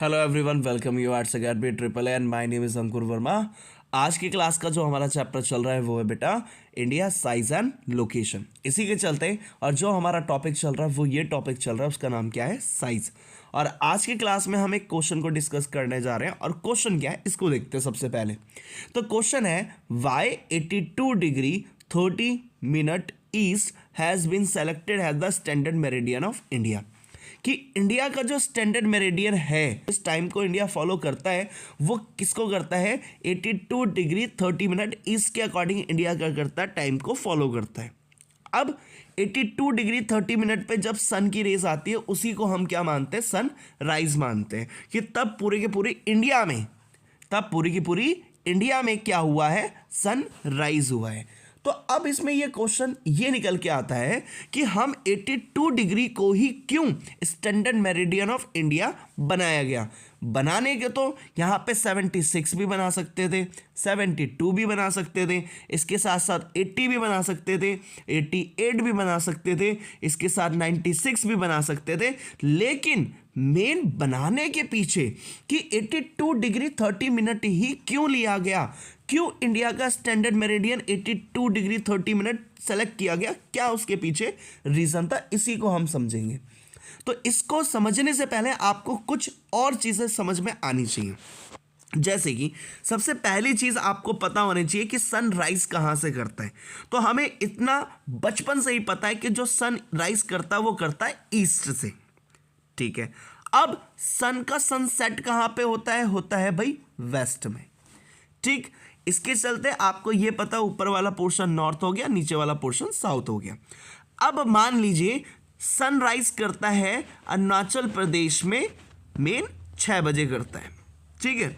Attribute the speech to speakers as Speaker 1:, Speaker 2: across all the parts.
Speaker 1: Hello everyone, welcome you at academy triple N. My name is Ankur Verma. आज की class का जो हमारा चैप्टर चल रहा है वो है बेटा इंडिया साइज एंड लोकेशन। इसी के चलते और जो हमारा टॉपिक चल रहा है वो ये टॉपिक चल रहा है, उसका नाम क्या है, साइज। और आज की क्लास में हम एक क्वेश्चन को डिस्कस करने जा रहे हैं। और क्वेश्चन क्या है इसको देखते हैं सबसे पहले। तो क्वेश्चन है why 82 degree 30 minute east has been selected as the standard meridian of India. कि इंडिया का जो स्टैंडर्ड मेरिडियन है, इस टाइम को इंडिया फॉलो करता है, वो किसको करता है, 82 डिग्री 30 मिनट ईस्ट के अकॉर्डिंग इंडिया क्या करता है, टाइम को फॉलो करता है। अब 82 डिग्री 30 मिनट पे जब सन की रेज आती है उसी को हम क्या मानते हैं, सन राइज मानते हैं। कि तब पूरे के पूरे इंडिया में क्या हुआ है, सन राइज हुआ है। तो अब इसमें ये क्वेश्चन ये निकल के आता है कि हम 82 डिग्री को ही क्यों स्टैंडर्ड मेरिडियन ऑफ इंडिया बनाया गया। बनाने के तो यहाँ पे 76 भी बना सकते थे, 72 भी बना सकते थे, इसके साथ साथ 80 भी बना सकते थे, 88 भी बना सकते थे, इसके साथ 96 भी बना सकते थे। लेकिन मेन बनाने के पीछे कि 82 डिग्री 30 मिनट ही क्यों लिया गया, क्यों इंडिया का standard meridian 82 degree 30 minute select किया गया, क्या उसके पीछे रीजन था, इसी को हम समझेंगे। तो इसको समझने से पहले आपको कुछ और चीजें समझ में आनी चाहिए। जैसे कि सबसे पहली चीज आपको पता होनी चाहिए कि सन राइज कहां से करता है। तो हमें इतना बचपन से ही पता है कि जो सन राइज करता है वो करता है ईस्ट से, ठीक है। अब सन का सनसेट कहां पे होता है भाई वेस्ट में, ठीक। इसके चलते आपको यह पता, ऊपर वाला पोर्शन नॉर्थ हो गया, नीचे वाला पोर्शन साउथ हो गया। अब मान लीजिए सनराइज करता है अरुणाचल प्रदेश में मेन 6 बजे करता है, ठीक है।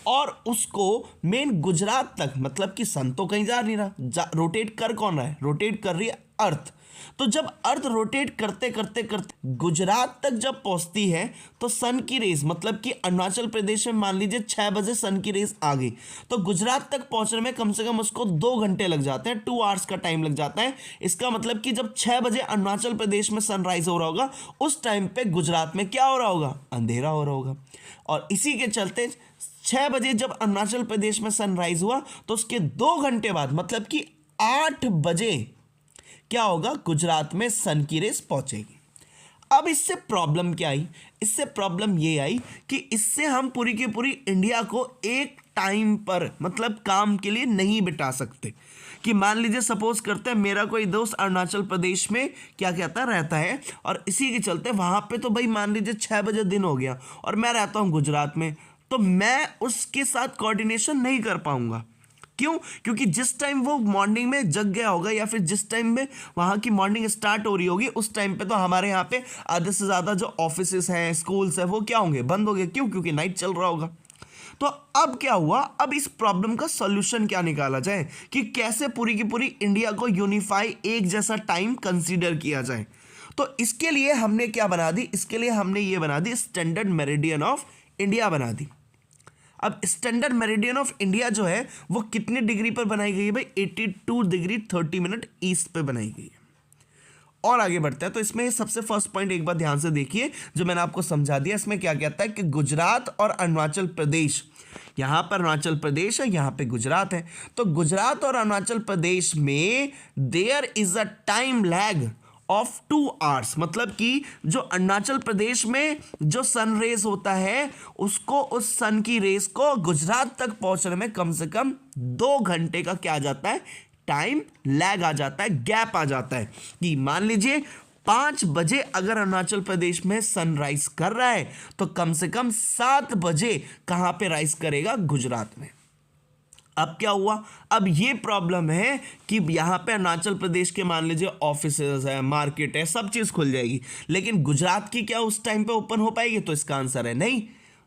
Speaker 1: और उसको मेन गुजरात तक, मतलब कि सन तो कहीं जा नहीं रहा, रोटेट कर कौन रहा है, रोटेट कर रही है अर्थ। तो जब अर्थ रोटेट करते करते करते गुजरात तक जब पहुंचती है तो सन की रेस, मतलब कि अरुणाचल प्रदेश में मान लीजिए 6 बजे सन की रेस आ गई, तो गुजरात तक पहुंचने में कम से कम उसको 2 घंटे लग जाते हैं, 2 आवर्स का टाइम लग जाता है। इसका मतलब कि जब 6 बजे अरुणाचल प्रदेश में सनराइज हो रहा होगा, उस टाइम पे गुजरात में क्या हो रहा होगा, अंधेरा हो रहा होगा। और इसी के चलते 6 बजे जब अरुणाचल प्रदेश में सनराइज हुआ तो उसके 2 घंटे बाद, मतलब कि 8 बजे क्या होगा, गुजरात में सन की रेस पहुंचेगी। अब इससे प्रॉब्लम क्या आई, इससे प्रॉब्लम ये आई कि इससे हम पूरी की पूरी इंडिया को एक टाइम पर, मतलब काम के लिए नहीं बिठा सकते। कि मान लीजिए सपोज करते हैं मेरा कोई दोस्त अरुणाचल प्रदेश में क्या कहता रहता है, और इसी के चलते वहां पे तो भाई मान लीजिए 6 बजे दिन हो गया और मैं रहता हूं गुजरात में, तो मैं उसके साथ कोऑर्डिनेशन नहीं कर पाऊंगा। क्यों? क्योंकि जिस टाइम वो मॉर्निंग में जग गया होगा या फिर जिस टाइम में वहां की मॉर्निंग स्टार्ट हो रही होगी, उस टाइम पे तो हमारे यहाँ पे आधे से ज्यादा जो ऑफिसेस हैं, स्कूल्स हैं, वो क्या होंगे, बंद हो गए। क्यों? क्योंकि नाइट चल रहा होगा। तो अब क्या हुआ, अब इस प्रॉब्लम का सॉल्यूशन क्या निकाला जाए कि कैसे पूरी की पूरी इंडिया को यूनिफाई, एक जैसा टाइम कंसीडर किया जाए। तो इसके लिए हमने क्या बना दी, इसके लिए हमने ये बना दी स्टैंडर्ड मेरिडियन ऑफ इंडिया बना दी। अब स्टैंडर्ड मेरिडियन ऑफ इंडिया जो है वो कितने डिग्री पर बनाई गई है भाई, 82 डिग्री 30 मिनट ईस्ट पे बनाई गई है। और आगे बढ़ता है तो इसमें सबसे फर्स्ट पॉइंट एक बार ध्यान से देखिए, जो मैंने आपको समझा दिया। इसमें क्या कहता है कि गुजरात और अरुणाचल प्रदेश, यहां पर अरुणाचल प्रदेश है, यहां पे गुजरात है, तो गुजरात और अरुणाचल प्रदेश में there is a time lag of 2 hours, मतलब कि जो अरुणाचल प्रदेश में जो सन रेस होता है उसको, उस सन की रेस को गुजरात तक पहुंचने में कम से कम 2 घंटे का क्या आ जाता है, टाइम लैग आ जाता है, गैप आ जाता है। कि मान लीजिए 5 बजे अगर अरुणाचल प्रदेश में सनराइज कर रहा है तो कम से कम 7 बजे कहां पे राइज करेगा, गुजरात में। अब क्या हुआ, अब ये प्रॉब्लम है कि यहां पे अरुणाचल प्रदेश के मान लीजिए ऑफिसेज है, मार्केट है, सब चीज खुल जाएगी, लेकिन गुजरात की क्या उस टाइम पे ओपन हो पाएगी, तो इसका आंसर है नहीं।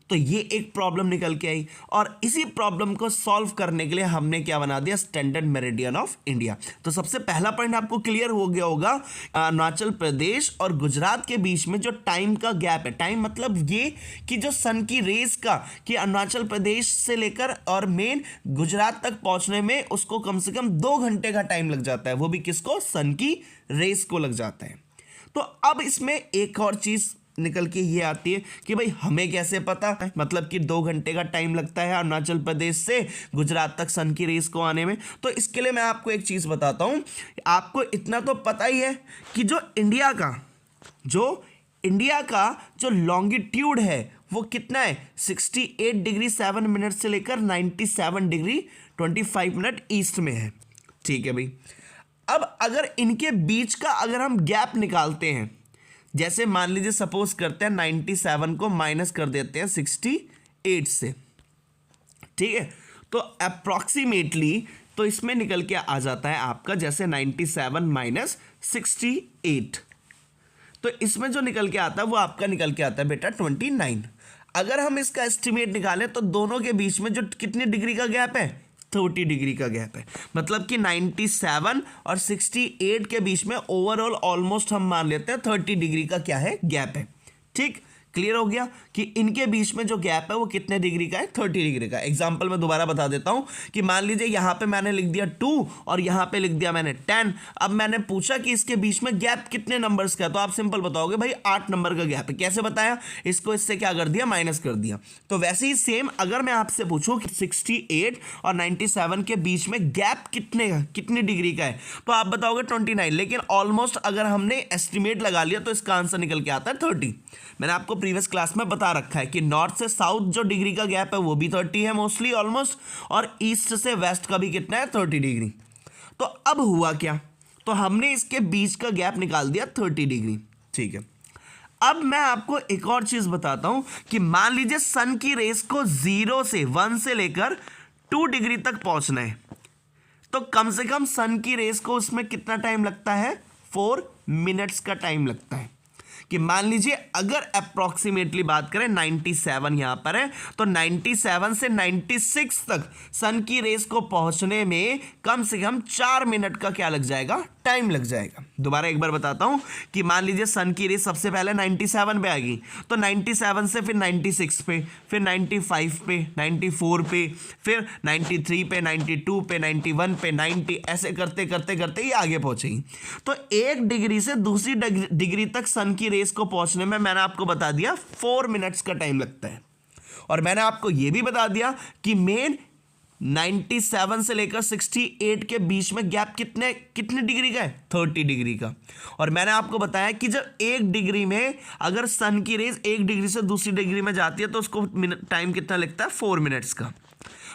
Speaker 1: तो ये एक प्रॉब्लम निकल के आई, और इसी प्रॉब्लम को सॉल्व करने के लिए हमने क्या बना दिया, स्टैंडर्ड मेरिडियन ऑफ इंडिया। तो सबसे पहला पॉइंट आपको क्लियर हो गया होगा, अरुणाचल प्रदेश और गुजरात के बीच में जो टाइम का गैप है, टाइम मतलब ये कि जो सन की रेस का, कि अरुणाचल प्रदेश से लेकर और मेन गुजरात तक पहुंचने में उसको कम से कम 2 घंटे का टाइम लग जाता है, वो भी किसको, सन की रेस को लग जाता है। तो अब इसमें एक और चीज निकल के ये आती है कि भाई हमें कैसे पता है, मतलब कि 2 घंटे का टाइम लगता है अरुणाचल प्रदेश से गुजरात तक सन की रेस को आने में। तो इसके लिए मैं आपको एक चीज़ बताता हूँ, आपको इतना तो पता ही है कि जो इंडिया का जो लॉन्गिट्यूड है वो कितना है, 68 डिग्री 7 मिनट से लेकर 97 डिग्री 25 मिनट ईस्ट में है। ठीक है भाई, अब अगर इनके बीच का अगर हम गैप निकालते हैं, जैसे मान लीजिए सपोज करते हैं 97 को माइनस कर देते हैं 68 से, ठीक है, तो अप्रॉक्सीमेटली तो इसमें निकल के आ जाता है आपका जैसे 97 माइनस 68, तो इसमें जो निकल के आता है वो आपका निकल के आता है बेटा 29। अगर हम इसका एस्टिमेट निकालें तो दोनों के बीच में जो कितने डिग्री का गैप है, 30 डिग्री का गैप है, मतलब कि 97 और 68 के बीच में ओवरऑल ऑलमोस्ट हम मान लेते हैं 30 डिग्री का क्या है, गैप है। ठीक, क्लियर हो गया कि इनके बीच में जो गैप है वो कितने डिग्री का है, 30 डिग्री का। एग्जांपल मैं दोबारा बता देता हूं कि मान लीजिए यहां पे मैंने लिख दिया 2 और यहां पे लिख दिया मैंने 10। अब मैंने पूछा कि इसके बीच में गैप कितने नंबर्स का है, तो आप सिंपल बताओगे भाई 8 नंबर का गैप है। कैसे बताया, इसको इससे क्या कर दिया, माइनस कर दिया। तो वैसे ही सेम अगर मैं आपसे पूछूं कि 68 और 97 के बीच में गैप कितनी डिग्री का है, तो आप बताओगे 29, लेकिन ऑलमोस्ट अगर हमने एस्टिमेट लगा लिया तो इसका आंसर निकल के आता है 30। मैंने आपको प्रीवियस क्लास में बता रखा है कि नॉर्थ से साउथ जो डिग्री का गैप है वो भी 30 है मोस्टली ऑलमोस्ट, और ईस्ट से वेस्ट का भी कितना है, 30 डिग्री। तो अब हुआ क्या, तो हमने इसके बीच का गैप निकाल दिया 30 डिग्री। ठीक है, अब मैं आपको एक और चीज बताता हूं कि मान लीजिए सन की रेस को 0 से 1 से लेकर 2 डिग्री तक पहुंचना है, तो कम से कम सन की रेस को उसमें कितना टाइम लगता है, 4 मिनट्स का टाइम लगता है। कि मान लीजिए अगर अप्रॉक्सीमेटली बात करें 97 यहां पर है, तो 97 से 96 तक सन की रेस को पहुंचने में कम से कम 4 मिनट का क्या लग जाएगा, टाइम लग जाएगा। दोबारा एक बार बताता हूं कि मान लीजिए सन की रेस सबसे पहले 97 पे आएगी, तो 97 से फिर 96 पे, फिर 95 पे, 94 पे, फिर 93 पे, 92 पे, 91 पे, 90, ऐसे करते करते करते ये आगे पहुंचेगी। तो 1 डिग्री से दूसरी डिग्री तक सन की रेस को पहुंचने में मैंने आपको बता दिया 4 मिनट्स का टाइम लगता है। और मैंने आपको यह भी बता दिया कि मेन 97 से लेकर 68 के बीच में गैप कितने डिग्री का है, 30 डिग्री का। और मैंने आपको बताया कि जब 1 डिग्री में अगर सन की रेस 1 डिग्री से दूसरी डिग्री में जाती है तो उसको टाइम कितना लगता है, 4 मिनट्स का।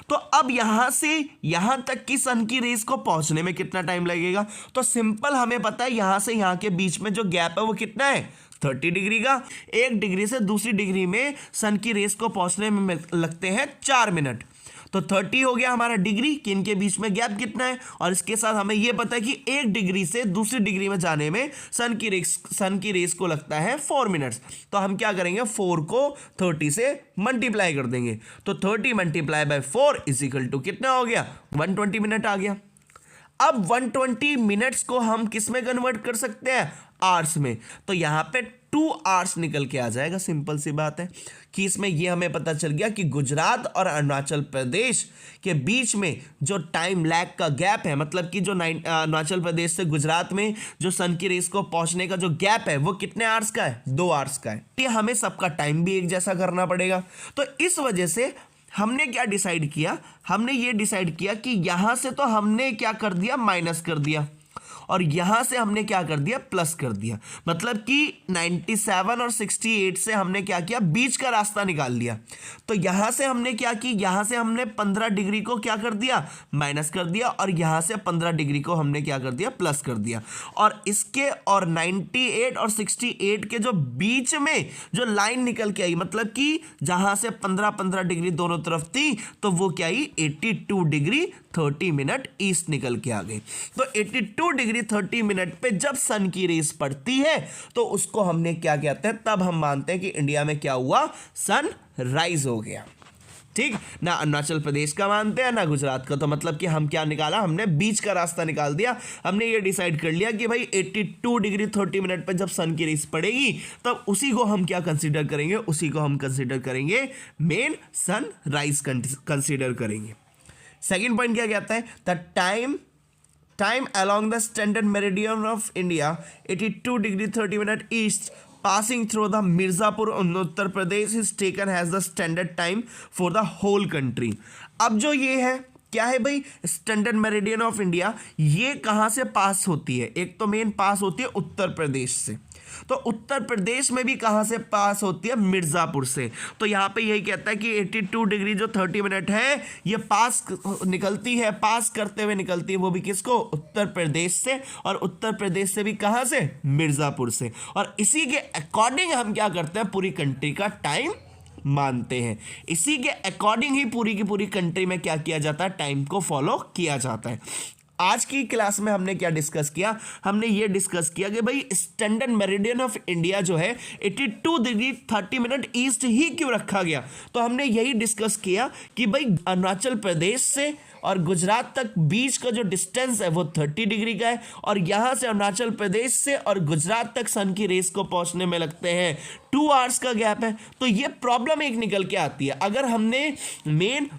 Speaker 1: तो अब यहां से यहां तक की सन की रेस को पहुंचने में कितना टाइम लगेगा, तो सिंपल हमें पता है यहां से यहां के बीच में जो गैप है वो कितना है, 30 डिग्री का। 1 डिग्री से दूसरी डिग्री में सन की रेस को पहुंचने में लगते हैं 4 मिनट। तो 30 हो गया हमारा डिग्री कि इनके बीच में गैप कितना है, और इसके साथ हमें यह पता है कि 1 डिग्री से दूसरी डिग्री में जाने में सन की रेस को लगता है 4 मिनट्स। तो हम क्या करेंगे, 4 को 30 से मल्टीप्लाई कर देंगे, तो 30 multiply by 4 is equal to कितना हो गया, 120 मिनट आ गया। अब 120 मिनट्स को हम किस में कन्वर्ट कर सकते हैं, आवर्स में। तो यहां पे 2 आवर्स निकल के आ जाएगा। सिंपल सी बात है कि इसमें यह हमें पता चल गया कि गुजरात और अरुणाचल प्रदेश के बीच में जो टाइम लैग का गैप है, मतलब कि जो अरुणाचल प्रदेश से गुजरात में जो सन की रेस को पहुंचने का जो गैप है वो कितने आवर्स का है, 2 आवर्स का है। ये हमें सबका टाइम भी एक जैसा करना पड़ेगा। तो इस वजह से हमने क्या डिसाइड किया, हमने ये डिसाइड किया कि यहां से तो हमने क्या कर दिया, माइनस कर दिया, और यहां से हमने क्या कर दिया, प्लस कर दिया। मतलब कि 97 और 68 से हमने क्या किया, बीच का रास्ता निकाल लिया। तो यहां से हमने क्या की, यहां से हमने 15 डिग्री को क्या कर दिया, माइनस कर दिया, और यहां से 15 डिग्री को हमने क्या कर दिया, प्लस कर दिया। और इसके और 98 और 68 के जो बीच में जो लाइन निकल के आई, मतलब कि जहां से 15-15 डिग्री दोनों तरफ थी, तो वो क्या आई, 82 डिग्री 30 मिनट ईस्ट निकल के आ गई। तो 82 डिग्री 30 मिनट पे जब सन की रेस पड़ती है तो उसको हमने क्या कहते हैं, तब हम मानते हैं कि इंडिया में क्या हुआ, सन राइज हो गया। ठीक, ना अरुणाचल प्रदेश का मानते हैं ना गुजरात का। तो मतलब कि हम क्या निकाला, हमने बीच का रास्ता निकाल दिया। हमने ये डिसाइड कर लिया कि भाई 82 डिग्री 30 मिनट पे जब सन की रेस पड़ेगी तब उसी को हम क्या कंसीडर करेंगे, उसी को हम कंसीडर करेंगे मेन सन राइज कंसीडर करेंगे। सेकेंड पॉइंट क्या कहता है, the time along the standard meridian of India 82 degree 30 minute east passing through the Mirzapur in Uttar Pradesh is taken as the standard time for the whole country. अब जो ये है क्या है भाई, स्टैंडर्ड मेरिडियन ऑफ इंडिया, ये कहाँ से पास होती है? एक तो मेन पास होती है उत्तर प्रदेश से, तो उत्तर प्रदेश में भी कहाँ से पास होती है? मिर्ज़ापुर से। तो यहाँ पे यही कहता है कि 82 डिग्री जो 30 मिनट है ये पास निकलती है, पास करते हुए निकलती है, वो भी किसको? उत्तर प्रदेश से, और उत्तर प्रदेश से भी कहाँ से? मिर्ज़ापुर से। और इसी के अकॉर्डिंग हम क्या करते हैं? पूरी कंट्री का टाइम मानते हैं। इसी के अकॉर्डिंग ही पूरी की पूरी कंट्री में क्या किया जाता है? टाइम को फॉलो किया जाता है। आज की क्लास में हमने क्या डिस्कस किया? हमने ये डिस्कस किया कि भाई स्टैंडर्ड मेरिडियन ऑफ इंडिया जो है 82 डिग्री 30 मिनट ईस्ट ही क्यों रखा गया। तो हमने यही डिस्कस किया कि भाई अरुणाचल प्रदेश से और गुजरात तक बीच का जो डिस्टेंस है वो 30 डिग्री का है, और यहाँ से अरुणाचल प्रदेश से और गुजरात तक सन की रेस को पहुँचने में लगते हैं 2 आवर्स का गैप है। तो ये प्रॉब्लम एक निकल के आती है। अगर हमने मेन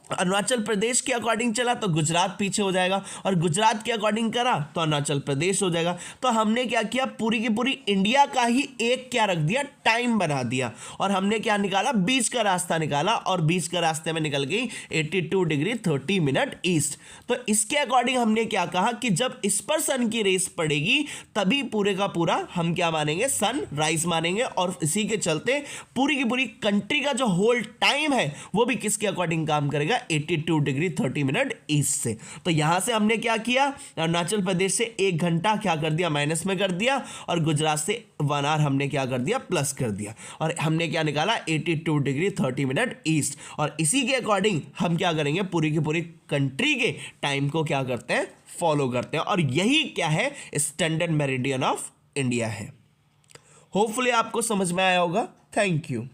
Speaker 1: अरुणाचल प्रदेश के अकॉर्डिंग चला तो गुजरात पीछे हो जाएगा, और गुजरात के अकॉर्डिंग करा तो अरुणाचल प्रदेश हो जाएगा। तो हमने क्या किया? पूरी की पूरी इंडिया का ही एक क्या रख दिया? टाइम बना दिया, और हमने क्या निकाला? बीच का रास्ता निकाला, और बीच का रास्ते में निकल गई 82 डिग्री 30 मिनट ईस्ट। तो इसके अकॉर्डिंग हमने क्या कहा कि जब इस पर सन की रेस पड़ेगी तभी पूरे का पूरा हम क्या मानेंगे? सन राइज मानेंगे। और इसी के चलते पूरी की पूरी कंट्री का जो होल टाइम है वो भी किसके अकॉर्डिंग काम करेगा? 82 डिग्री 30 मिनट ईस्ट से। तो यहां से हमने क्या किया? अरुणाचल प्रदेश से 1 घंटा क्या कर दिया? माइनस में कर दिया, और गुजरात से 1 आवर हमने क्या कर दिया? प्लस कर दिया, और हमने क्या निकाला? 82 डिग्री 30 मिनट ईस्ट। और इसी के अकॉर्डिंग हम क्या करेंगे? पूरी की पूरी कंट्री के टाइम को क्या करते हैं? फॉलो करते हैं। और यही क्या है? स्टैंडर्ड मेरिडियन ऑफ इंडिया है। होपफुली आपको समझ में आया होगा। Thank you.